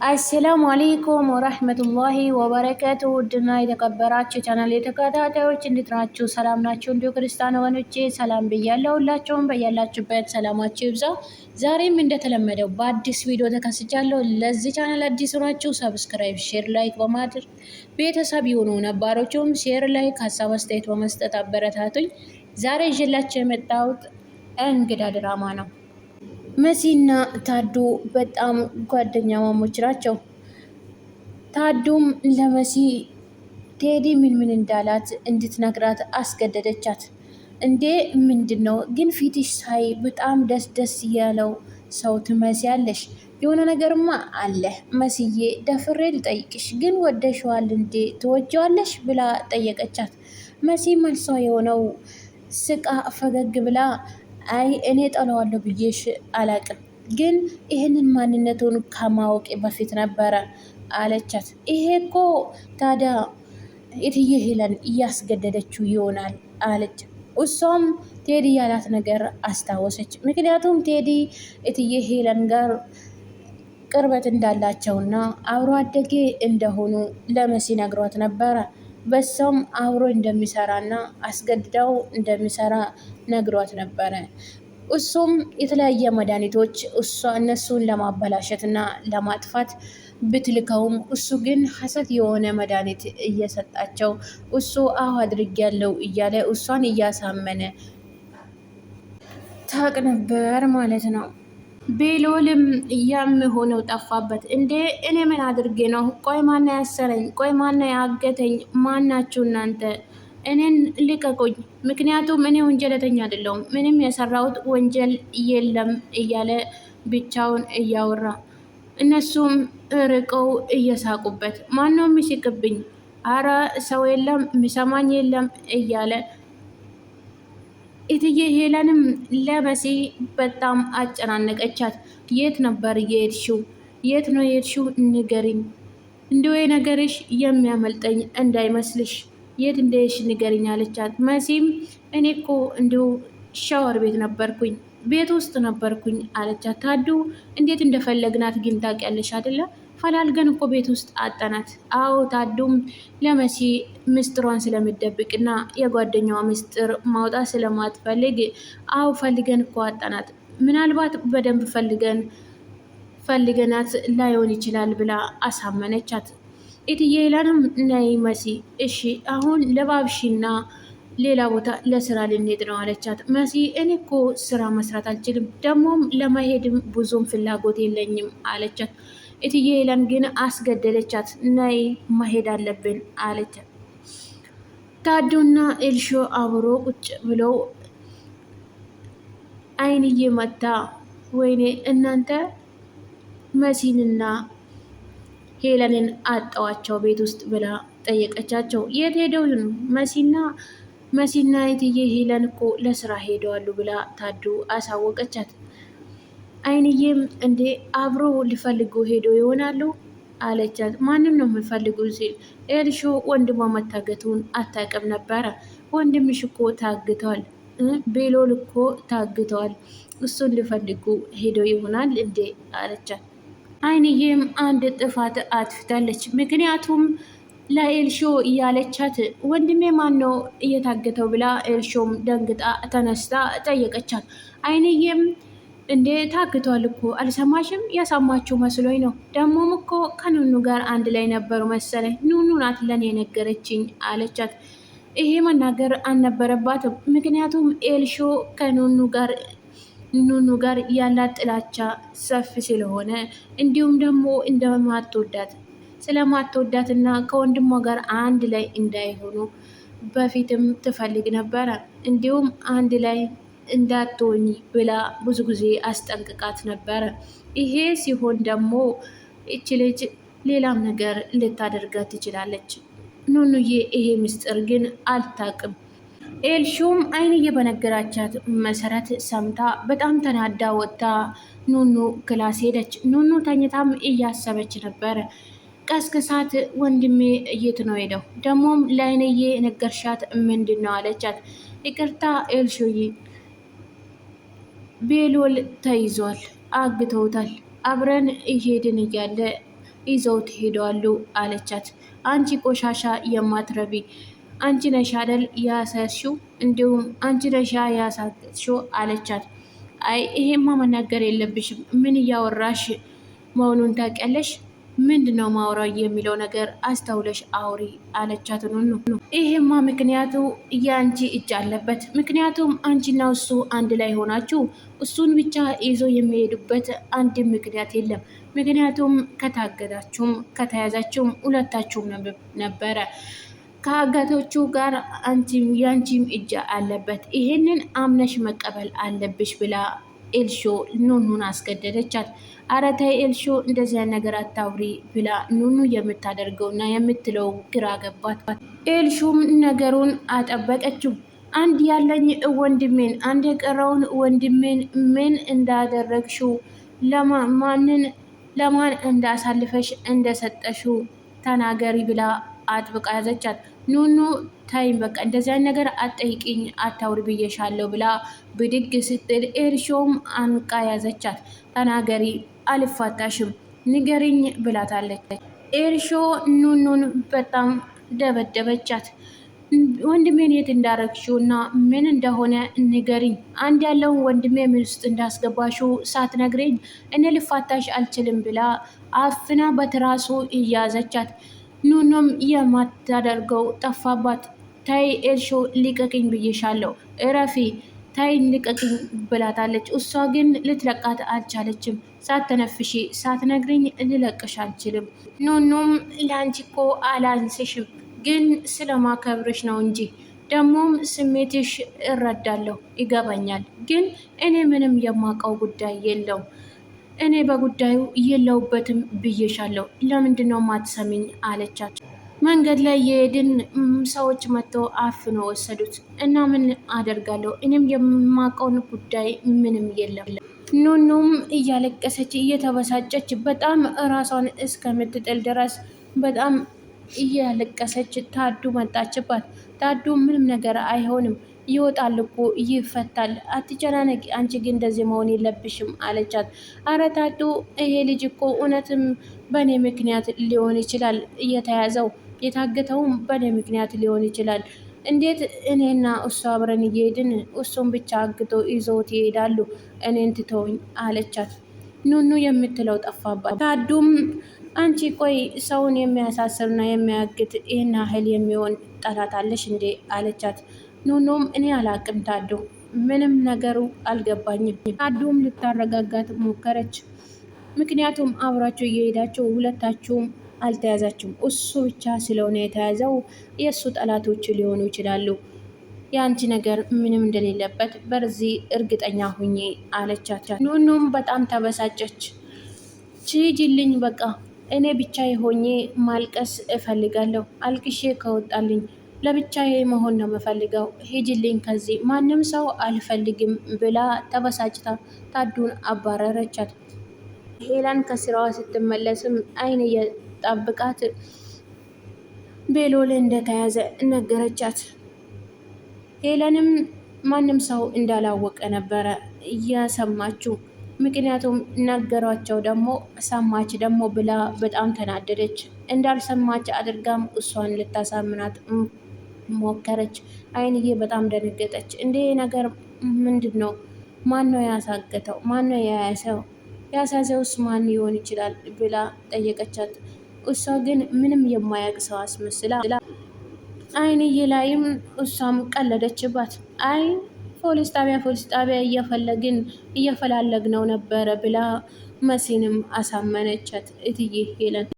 አሰላሙ አለይኩም ወራህመቱላሂ ወበረካቱ። ውድና የተከበራችሁ ቻናል የተከታታዮች እንዴት ናችሁ? ሰላም ናችሁ? እንዲሁ ክርስቲያን ወገኖቼ ሰላም ብያለሁ። ሁላችሁም በያላችሁበት ሰላማችሁ ይብዛ። ዛሬም እንደተለመደው በአዲስ ቪዲዮ ተከስቻለሁ። ለዚህ ቻናል አዲስ ናችሁ ሰብስክራይብ፣ ሼር፣ ላይክ በማድረግ ቤተሰብ ይሁኑ። ነባሮቹም ሼር፣ ላይክ፣ ሀሳብ አስተያየት በመስጠት አበረታቱኝ። ዛሬ ይዤላችሁ የመጣሁት እንግዳ ድራማ ነው። መሲና ታዱ በጣም ጓደኛ ማሞች ናቸው። ታዱም ለመሲ ቴዲ ምን እንዳላት እንድትነግራት አስገደደቻት። እንዴ ምንድን ነው ግን ፊትሽ ሳይ በጣም ደስ እያለው ሰው ትመስያለሽ። የሆነ ነገርማ አለ መስዬ፣ ደፍሬ ልጠይቅሽ ግን ወደሽዋል እንዴ ትወጂዋለሽ ብላ ጠየቀቻት። መሲ መልሷ የሆነው ስቃ ፈገግ ብላ አይ እኔ ጠለዋለሁ ብዬሽ አላቅም፣ ግን ይህንን ማንነቱን ከማወቅ በፊት ነበረ አለቻት። ይሄ እኮ ታዲያ እትዬ ሄለን እያስገደደችው ይሆናል አለች። እሷም ቴዲ ያላት ነገር አስታወሰች። ምክንያቱም ቴዲ እትዬ ሄለን ጋር ቅርበት እንዳላቸውና አብሮ አደጌ እንደሆኑ ለመሲ ነግሯት ነበረ። በሷም አብሮ እንደሚሰራና አስገድደው እንደሚሰራ ነግሯት ነበረ። እሱም የተለያየ መድኃኒቶች እነሱን ለማበላሸት እና ለማጥፋት ብትልከውም እሱ ግን ሐሰት የሆነ መድኃኒት እየሰጣቸው እሱ አሁ አድርጌያለሁ እያለ እሷን እያሳመነ ታቅ ነበር ማለት ነው። ቤሎልም የምሆነው ጠፋበት። እንዴ እኔ ምን አድርጌ ነው? ቆይ ማና ያሰረኝ? ቆይ ማና ያገተኝ? ማናችሁ እናንተ? እኔን ልቀቁኝ፣ ምክንያቱም እኔ ወንጀለተኛ አይደለሁም፣ ምንም የሰራሁት ወንጀል የለም እያለ ብቻውን እያወራ እነሱም ርቀው እየሳቁበት፣ ማነው የሚስቅብኝ? አረ ሰው የለም የሚሰማኝ የለም እያለ እትዬ ሄለንም ለመሲ በጣም አጨናነቀቻት። የት ነበር የሄድሽው? የት ነው የሄድሽው? ንገሪኝ፣ እንዲሁ ነገርሽ የሚያመልጠኝ እንዳይመስልሽ፣ የት እንደሄድሽ ንገሪኝ አለቻት። መሲም እኔ እኮ እንዲሁ ሻወር ቤት ነበርኩኝ፣ ቤት ውስጥ ነበርኩኝ አለቻት። ታዱ እንዴት እንደፈለግናት ግን ታውቂያለሽ አይደለ? ፈላልገን እኮ ቤት ውስጥ አጠናት። አዎ ታዱም ለመሲ ምስጢሯን ስለምደብቅና የጓደኛዋ ምስጢር ማውጣት ስለማትፈልግ አዎ ፈልገን እኮ አጠናት። ምናልባት በደንብ ፈልገናት ላይሆን ይችላል ብላ አሳመነቻት። እትዬ ሄለንም ነይ መሲ፣ እሺ አሁን ለባብሺና ሌላ ቦታ ለስራ ልንሄድ ነው አለቻት። መሲ እኔ እኮ ስራ መስራት አልችልም፣ ደግሞም ለመሄድም ብዙም ፍላጎት የለኝም አለቻት። እትዬ ሄለን ግን አስገደለቻት። ነይ መሄድ አለብን አለቻት። ታዱና ኤልሾ አብሮ ቁጭ ብለው አይንዬ መታ፣ ወይኔ እናንተ መሲንና ሄለንን አጠዋቸው ቤት ውስጥ ብላ ጠየቀቻቸው። የት ሄደው ነው? መሲና እትዬ ሄለን እኮ ለስራ ሄደዋሉ ብላ ታዱ አሳወቀቻት። አይንዬም እንዴ አብሮ ሊፈልጉ ሄዶ ይሆናሉ አለቻት። ማንም ነው የሚፈልጉ ሲል ኤልሾ ወንድሟ መታገቱን አታውቅም ነበረ። ወንድምሽ እኮ ታግተዋል፣ ቤሎል እኮ ታግተዋል፣ እሱን ሊፈልጉ ሄዶ ይሆናል እንዴ አለቻት። አይንዬም አንድ ጥፋት አጥፍታለች። ምክንያቱም ለኤልሾ እያለቻት ወንድሜ ማን ነው እየታገተው ብላ ኤልሾም ደንግጣ ተነስታ ጠየቀቻት። አይንዬም እንዴ ታግቷል እኮ አልሰማሽም? ያሳማችሁ መስሎኝ ነው። ደግሞም እኮ ከኑኑ ጋር አንድ ላይ ነበሩ መሰለኝ። ኑኑ ናት ለኔ የነገረችኝ አለቻት። ይሄ መናገር አልነበረባትም። ምክንያቱም ኤልሾ ኑኑ ጋር ያላት ጥላቻ ሰፊ ስለሆነ እንዲሁም ደግሞ ስለማትወዳትና ከወንድሟ ጋር አንድ ላይ እንዳይሆኑ በፊትም ትፈልግ ነበረ። እንዲሁም አንድ ላይ እንዳትሆኝ ብላ ብዙ ጊዜ አስጠንቅቃት ነበረ። ይሄ ሲሆን ደግሞ እች ልጅ ሌላም ነገር ልታደርጋት ትችላለች። ኑኑዬ ይሄ ምስጢር ግን አልታቅም። ኤልሹም አይንዬ በነገራቻት መሰረት ሰምታ በጣም ተናዳ ወጥታ ኑኑ ክላስ ሄደች። ኑኑ ተኝታም እያሰበች ነበረ። ቀስቅሳት ወንድሜ የት ነው ሄደው? ደግሞም ለአይንዬ ነገርሻት ምንድን ነው አለቻት። ይቅርታ ኤልሹዬ ቤሎል ተይዟል፣ አግተውታል። አብረን እየሄድን እያለ ይዘውት ሄደዋሉ አለቻት። አንቺ ቆሻሻ የማትረቢ አንቺ ነሽ አይደል ያሰርሽው? እንዲሁም አንቺ ነሽ ያሳገጥሽው አለቻት። አይ ይሄማ መናገር የለብሽም ምን እያወራሽ መሆኑን ታውቂያለሽ? ምንድን ነው ማውራው የሚለው ነገር አስተውለሽ አውሪ አለቻት። ኑኑ ይሄማ ምክንያቱ የአንቺ እጅ አለበት። ምክንያቱም አንቺና እሱ አንድ ላይ ሆናችሁ እሱን ብቻ ይዞ የሚሄዱበት አንድ ምክንያት የለም። ምክንያቱም ከታገዳችሁም ከተያዛችሁም ሁለታችሁም ነበረ። ከአጋቶቹ ጋር የአንቺም እጅ አለበት። ይሄንን አምነሽ መቀበል አለብሽ ብላ ኤልሾ ኑኑን አስገደደቻት። ኧረ ተይ ኤልሾ እንደዚያ ነገር አታውሪ ብላ ኑኑ የምታደርገውና የምትለው ግራ ገባት። ኤልሹም ነገሩን አጠበቀችው። አንድ ያለኝ ወንድሜን አንድ የቀረውን ወንድሜን ምን እንዳደረግሽው ለማን እንዳሳልፈሽ እንደሰጠሽው ተናገሪ ብላ አጥብቃ ያዘቻት። ኑኑ ታይም በቃ እንደዚያ ነገር አጠይቅኝ አታውሪ ብዬሻለሁ ብላ ብድግ ስትል ኤልሾም አንቃ ያዘቻት። ተናገሪ አልፋታሽም ንገሪኝ ብላታለች። ኤልሾ ኑኑን በጣም ደበደበቻት። ወንድሜን የት እንዳረግሽው እና ምን እንደሆነ ንገሪኝ። አንድ ያለውን ወንድሜ ምን ውስጥ እንዳስገባሽው ሳትነግሪኝ እኔ ልፋታሽ አልችልም ብላ አፍና በትራሱ እያዘቻት። ኑኑም የማታደርገው ጠፋባት። ታይ ኤልሾ ሊቀቅኝ ብዬሻለሁ እረፊ ታይ ልቀቅኝ ብላታለች። እሷ ግን ልትለቃት አልቻለችም። ሳትተነፍሺ ሳትነግሪኝ ልለቅሽ አልችልም። ኑኑም ለአንቺ እኮ አላንስሽም ግን ስለማከብርሽ ነው እንጂ ደግሞም ስሜትሽ እረዳለሁ ይገባኛል። ግን እኔ ምንም የማውቀው ጉዳይ የለው እኔ በጉዳዩ የለውበትም ብዬሻለሁ። ለምንድን ነው ማትሰሚኝ አለቻቸው። መንገድ ላይ የሄድን ሰዎች መጥተው አፍኖ ወሰዱት እና ምን አደርጋለሁ እኔም የማውቀውን ጉዳይ ምንም የለም። ኑኑም እያለቀሰች እየተበሳጨች በጣም እራሷን እስከምትጥል ድረስ በጣም እያለቀሰች ታዱ መጣችባት። ታዱ ምንም ነገር አይሆንም ይወጣል እኮ ይፈታል፣ አትጨናነቂ፣ አንቺ ግን እንደዚህ መሆን የለብሽም አለቻት። አረ ታዱ ይሄ ልጅ እኮ እውነትም በእኔ ምክንያት ሊሆን ይችላል እየተያዘው የታገተውም በእኔ ምክንያት ሊሆን ይችላል። እንዴት እኔና እሱ አብረን እየሄድን እሱን ብቻ አግቶ ይዘውት ይሄዳሉ? እኔን ትተውኝ አለቻት። ኑኑ የምትለው ጠፋባት። ታዱም አንቺ ቆይ ሰውን የሚያሳስርና የሚያግት ይህን ያህል የሚሆን ጠላት አለሽ እንዴ አለቻት። ኑኑም እኔ አላቅም ታዱ ምንም ነገሩ አልገባኝም። ታዱም ልታረጋጋት ሞከረች። ምክንያቱም አብራችሁ እየሄዳችሁ ሁለታችሁም አልተያዛችሁም። እሱ ብቻ ስለሆነ የተያዘው የእሱ ጠላቶች ሊሆኑ ይችላሉ። የአንቺ ነገር ምንም እንደሌለበት በዚህ እርግጠኛ ሁኚ አለቻት። ኑኑም በጣም ተበሳጨች። ሂጂልኝ በቃ እኔ ብቻዬ ሆኜ ማልቀስ እፈልጋለሁ። አልቅሼ ከወጣልኝ ለብቻዬ መሆን ነው የምፈልገው። ሂጂልኝ ከዚህ ማንም ሰው አልፈልግም ብላ ተበሳጭታ ታዱን አባረረቻት። ሄለን ከስራዋ ስትመለስም አይን የጠብቃት ቤሎል እንደተያዘ ነገረቻት። ሄለንም ማንም ሰው እንዳላወቀ ነበረ እያሰማችው። ምክንያቱም ነገሯቸው ደግሞ ሰማች ደግሞ ብላ በጣም ተናደደች። እንዳልሰማች አድርጋም እሷን ልታሳምናት ሞከረች። አይንዬ በጣም ደነገጠች። እንዴ ነገር ምንድን ነው? ማን ነው ያሳገተው? ማን ነው የያዘው? ያሳዘውስ ማን ሊሆን ይችላል ብላ ጠየቀቻት። እሷ ግን ምንም የማያውቅ ሰው አስመስላ አይንዬ ላይም እሷም ቀለደችባት። አይ ፖሊስ ጣቢያ እየፈላለግነው ነበረ ብላ መሲንም አሳመነቻት። እትዬ ሄለን